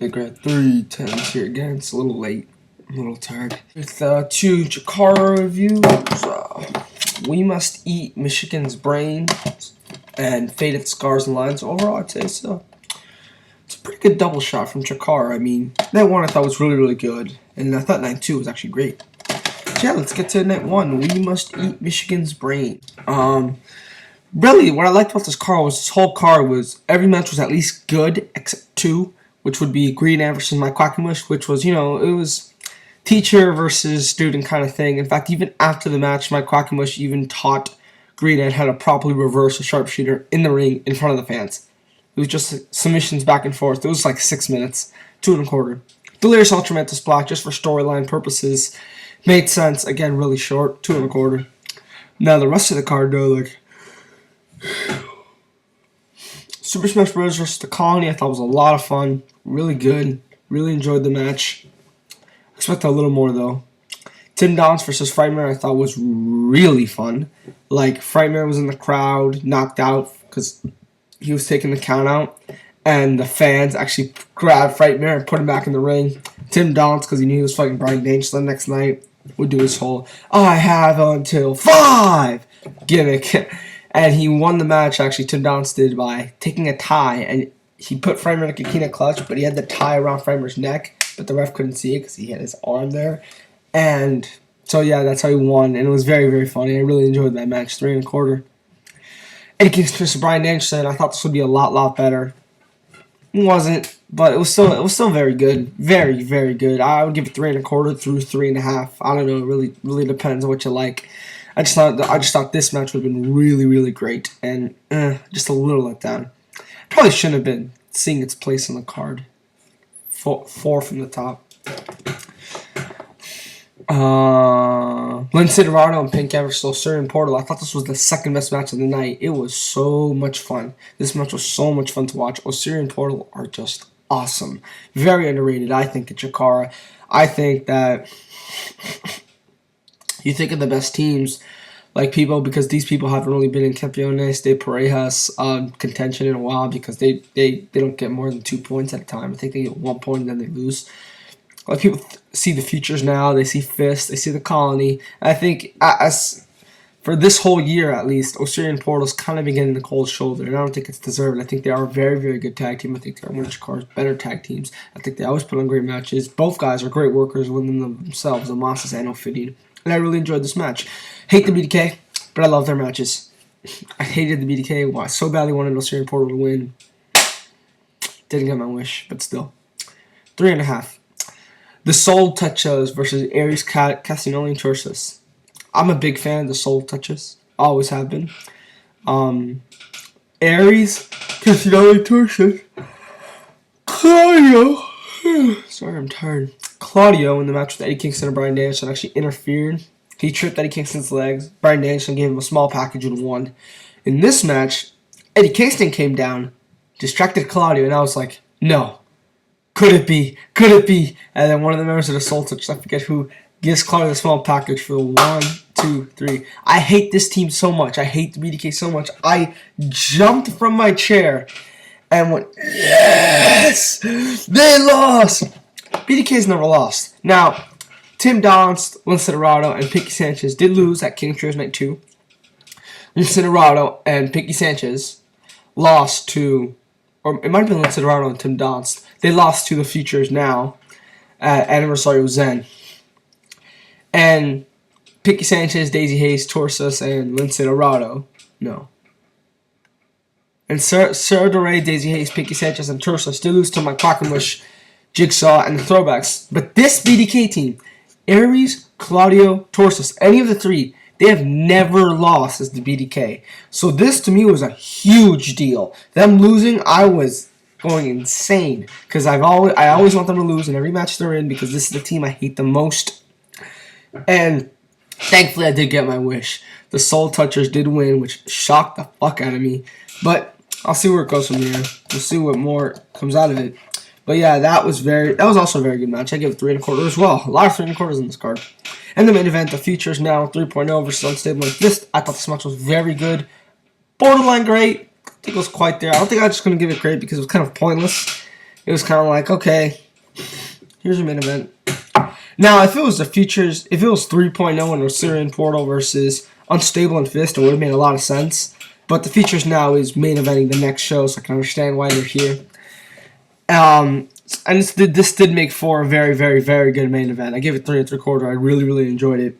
Big Red 310s here again. It's a little late. I'm a little tired. With 2 Chikara reviews. We Must Eat Michigan's Brain and Faded Scars and Lines. Overall, I'd say so. It's a pretty good double shot from Chikara. I mean, night 1 I thought was really, really good. And I thought night 2 was actually great. So yeah, let's get to night 1. We Must Eat Michigan's Brain. Really, what I liked about this card was this whole card was every match was at least good, except 2, which would be Greenhead versus my Quackenbush, which was, you know, it was teacher versus student kind of thing. In fact, even after the match, my Quackenbush even taught Greenhead how to properly reverse a sharpshooter in the ring in front of the fans. It was just submissions back and forth. It was like 6 minutes, 2 1/4. Delirious Ultramantis block just for storyline purposes. Made sense. Again, really short, 2 1/4. Now the rest of the card though, like Super Smash Bros. Versus the Colony, I thought was a lot of fun. Really good. Really enjoyed the match. Expect a little more though. Donst versus Frightmare, I thought was really fun. Like Frightmare was in the crowd, knocked out because he was taking the count out, and the fans actually grabbed Frightmare and put him back in the ring. Donst, because he knew he was fighting Brian Danielson the next night, would do his whole "I have until 5" gimmick. And he won the match, actually, Donst did, by taking a tie. And he put Frightmare in a Kikina clutch, but he had the tie around Frightmare's neck. But the ref couldn't see it because he had his arm there. And so, yeah, that's how he won. And it was very, very funny. I really enjoyed that match, 3 1/4. Eddie Kingston versus Brian Danielson. I thought this would be a lot better. It wasn't, but it was still very good. Very, very good. I would give it 3 1/4 through 3 1/2. I don't know. It really depends on what you like. I just thought this match would have been really, really great, and just a little let down. Probably shouldn't have been seeing its place on the card. 4 from the top. Lince, Dorado, and Pinkie versus Osirian Portal. I thought this was the second best match of the night. It was so much fun. This match was so much fun to watch. Osirian Portal are just awesome. Very underrated, I think, at Chikara. I think that you think of the best teams, like people, because these people haven't really been in Campeones de Parejas contention in a while because they don't get more than 2 points at a time. I think they get 1 point and then they lose. Like people see the futures now, they see F.I.S.T, they see the Colony. And I think as for this whole year at least, Osirian Portal's kind of been getting the cold shoulder, and I don't think it's deserved. I think they are a very, very good tag team. I think they're one of Chikara's better tag teams. I think they always put on great matches. Both guys are great workers within themselves, the Monsters and Ophidian. And I really enjoyed this match. Hate the BDK, but I love their matches. I hated the BDK. Well, I so badly wanted Osirian Portal to win. Didn't get my wish, but still. 3 1/2. The Soul Touches versus Aries, Castagnoli, and Tursus. I'm a big fan of the Soul Touches. Always have been. Aries, Castagnoli, Tursus. Claudio. Sorry, I'm tired. Claudio, in the match with Eddie Kingston and Brian Danielson, actually interfered. He tripped Eddie Kingston's legs. Brian Danielson gave him a small package and won. In this match, Eddie Kingston came down, distracted Claudio, and I was like, no. Could it be? Could it be? And then one of the members of the Soul Touch, I forget who, gives Claudio the small package for the 1, 2, 3. I hate this team so much. I hate the BDK so much. I jumped from my chair and went, yes! They lost! BDK's never lost. Now, Donst, Lince, Dorado, and Pinkie Sanchez did lose at King Trios Night 2. Lince, Dorado, and Pinkie Sanchez lost to, or it might have been Lince, Dorado, and Donst. They lost to the Futures now at Anniversario Zen. And Pinkie Sanchez, Daisy Hayes, Torsus, and Lince, Dorado. No. And Sarah Doré, Daisy Hayes, Pinkie Sanchez, and Torsus did lose to my Quackenbush, Jigsaw, and the Throwbacks. But this BDK team, Aries, Claudio, Torsus, any of the 3, they have never lost as the BDK. So this to me was a huge deal. Them losing, I was going insane because I always want them to lose in every match they're in because this is the team I hate the most. And thankfully, I did get my wish. The Soul Touchers did win, which shocked the fuck out of me. But I'll see where it goes from here. We'll see what more comes out of it. But yeah, that was also a very good match. I give it 3 1/4 as well. A lot of 3 1/4s in this card. And the main event, the Futures now 3.0 versus Unstable and F.I.S.T. I thought this match was very good. Borderline great. I think it was quite there. I don't think I'm just going to give it great because it was kind of pointless. It was kind of like, okay, here's your main event. Now, if it was the features, if it was 3.0 and Osirian Portal versus Unstable and F.I.S.T, it would have made a lot of sense. But the features now is main eventing the next show, so I can understand why they're here. And this did make for a very, very, very good main event. I gave it 3 3/4. I really, really enjoyed it.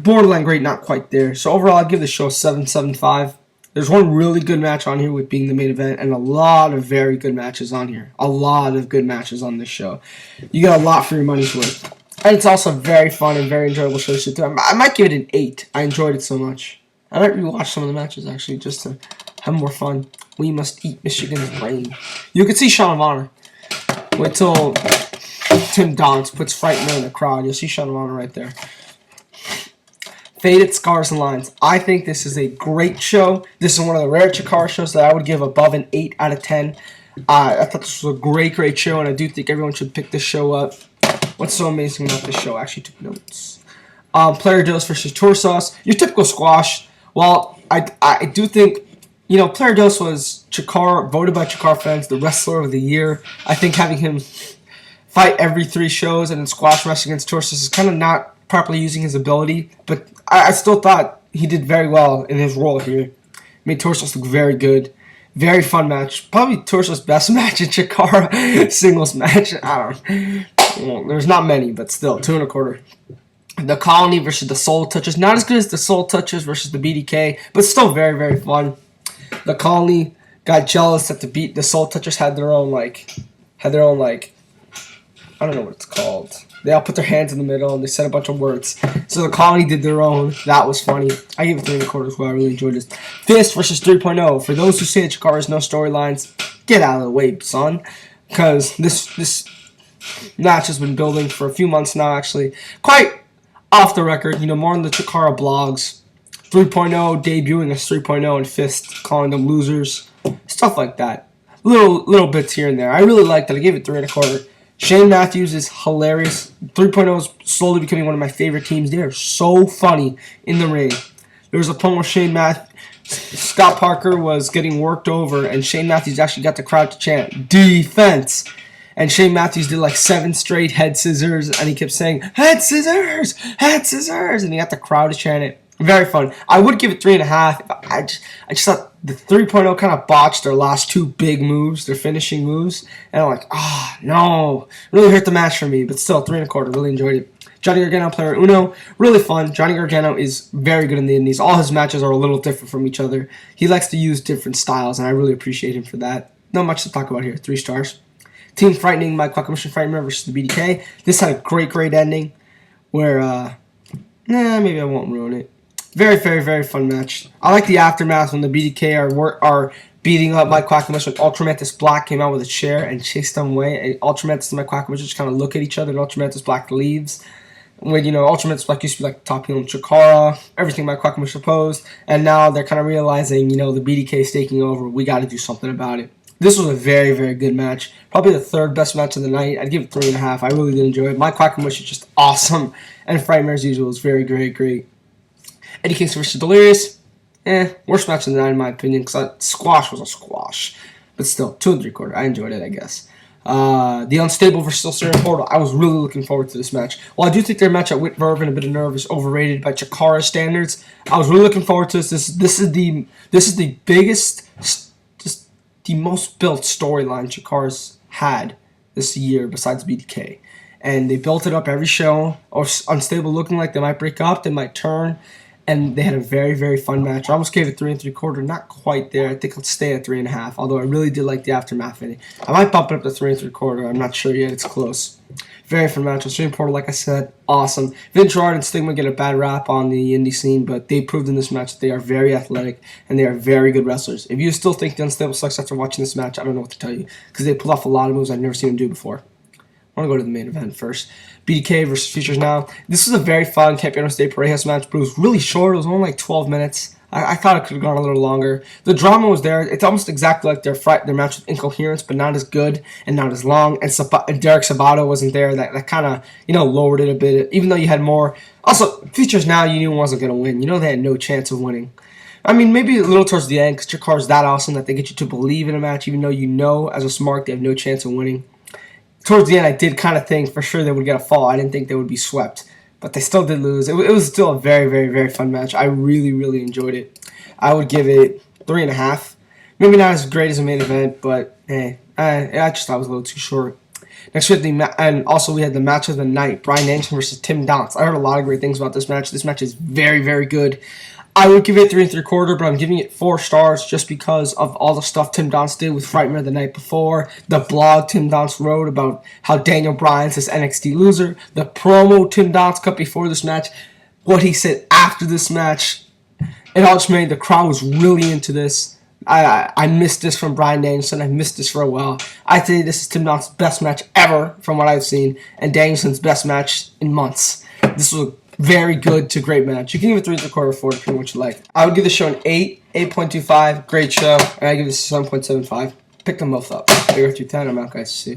Borderline great, not quite there. So overall, I'd give the show 7.75. There's one really good match on here with being the main event, and a lot of very good matches on here. A lot of good matches on this show. You get a lot for your money's worth. And it's also a very fun and very enjoyable show to sit through. I might give it an 8. I enjoyed it so much. I might rewatch some of the matches, actually, just to have more fun. We must eat Michigan's brain. You can see Shawn of Honor. Wait till Tim Donst puts Frightener in the crowd. You'll see Shawn of Honor right there. Faded Scars and Lines. I think this is a great show. This is one of the rare Chikara shows that I would give above an 8 out of 10. I thought this was a great, great show, and I do think everyone should pick this show up. What's so amazing about this show? I actually took notes. Player Dose versus Torsos. Your typical squash. Well, I do think, you know, Player Dose was Chikara, voted by Chikara fans the wrestler of the year. I think having him fight every 3 shows and then squash wrestling against Torsos is kind of not properly using his ability, but I still thought he did very well in his role here. Made Torsos look very good. Very fun match. Probably Torsos' best match in Chikara singles match. I don't know. Well, there's not many, but still, 2 1/4. The Colony versus the Soul Touchers. Not as good as the Soul Touchers versus the BDK, but still very, very fun. The Colony got jealous that the Soul Touchers had their own like, I don't know what it's called. They all put their hands in the middle and they said a bunch of words. So the Colony did their own. That was funny. I gave it 3 1/4 as well. I really enjoyed this. F.I.S.T versus 3.0. For those who say that Chikara has no storylines, get out of the way, son. Because this match has been building for a few months now, actually. Quite off the record. You know, more on the Chikara blogs. 3.0 debuting as 3.0 and F.I.S.T calling them losers. Stuff like that. Little bits here and there. I really liked it. I gave it 3 1/4. Shane Matthews is hilarious. 3.0 is slowly becoming one of my favorite teams. They are so funny in the ring. There was a point where Scott Parker was getting worked over, and Shane Matthews actually got the crowd to chant, "Defense!" And Shane Matthews did like 7 straight head scissors, and he kept saying, "Head scissors! Head scissors!" And he got the crowd to chant it. Very fun. I would give it 3.5. I just thought the 3.0 kind of botched their last 2 big moves, their finishing moves. And I'm like, no. Really hurt the match for me, but still, 3 1/4. Really enjoyed it. Johnny Gargano, player Uno. Really fun. Johnny Gargano is very good in the Indies. All his matches are a little different from each other. He likes to use different styles, and I really appreciate him for that. Not much to talk about here. 3 stars. Team Frightening, my Quackenbush and Frightmare versus the BDK. This had a great, great ending where, maybe I won't ruin it. Very, very, very fun match. I like the aftermath when the BDK are beating up Mike Quackenbush when Ultramantis Black came out with a chair and chased them away. And Ultramantis and Mike Quackenbush just kind of look at each other, and Ultramantis Black leaves. When, you know, Ultramantis Black used to be like top heel in Chikara, everything Mike Quackenbush opposed, and now they're kind of realizing, you know, the BDK is taking over. We got to do something about it. This was a very, very good match. Probably the 3rd best match of the night. I'd give it 3.5. I really did enjoy it. Mike Quackenbush is just awesome, and Frightmare as usual is very, very great. Eddie Kingston versus Delirious. Worst match of the night in my opinion, because squash was a squash. But still, 2 3/4. I enjoyed it, I guess. The Unstable versus Osirian Portal. I was really looking forward to this match. While I do think their match at Whit Verve and a bit of nerve is overrated by Chikara standards, I was really looking forward to this. This is the biggest, just the most built storyline Chikara's had this year besides BDK. And they built it up every show. Or Unstable looking like they might break up, they might turn. And they had a very, very fun match. I almost gave it 3 3/4. Not quite there. I think I'll stay at 3.5. Although I really did like the aftermath of it. I might bump it up to 3 3/4. I'm not sure yet. It's close. Very fun match. Osirian Portal, like I said, awesome. Vince Gerard and Stigma get a bad rap on the indie scene, but they proved in this match that they are very athletic and they are very good wrestlers. If you still think the Unstable sucks after watching this match, I don't know what to tell you. Because they pulled off a lot of moves I've never seen them do before. I want to go to the main event first. BDK versus Futures Now. This was a very fun Campeones de Parejas match, but it was really short. It was only like 12 minutes. I thought it could have gone a little longer. The drama was there. It's almost exactly like their match with Incoherence, but not as good and not as long. And Derek Sabato wasn't there. That kind of, you know, lowered it a bit, even though you had more. Also, Futures Now, you knew wasn't going to win. You know they had no chance of winning. I mean, maybe a little towards the end, because Chikara's that awesome that they get you to believe in a match, even though you know, as a smart, they have no chance of winning. Towards the end, I did kind of think for sure they would get a fall. I didn't think they would be swept, but they still did lose. It was still a very, very, very fun match. I really, really enjoyed it. I would give it 3.5. Maybe not as great as a main event, but hey, I just thought it was a little too short. Next, we had and also we had the match of the night, Bryan Danielson versus Tim Donst. I heard a lot of great things about this match. This match is very, very good. I would give it 3 3/4, but I'm giving it 4 stars just because of all the stuff Tim Donst did with Frightmare the night before, the blog Tim Donst wrote about how Daniel Bryan's this NXT loser, the promo Tim Donst cut before this match, what he said after this match. It all just made the crowd was really into this. I missed this from Bryan Danielson. I missed this for a while. I'd say this is Tim Donst's best match ever from what I've seen, and Danielson's best match in months. This was a very good to great match. You can give it 3 3/4, 4, depending on what you like. I would give this show an 8, 8.25. Great show. And I give this 7.75. Pick them both up. 3 through 10. I'm out, guys. See you.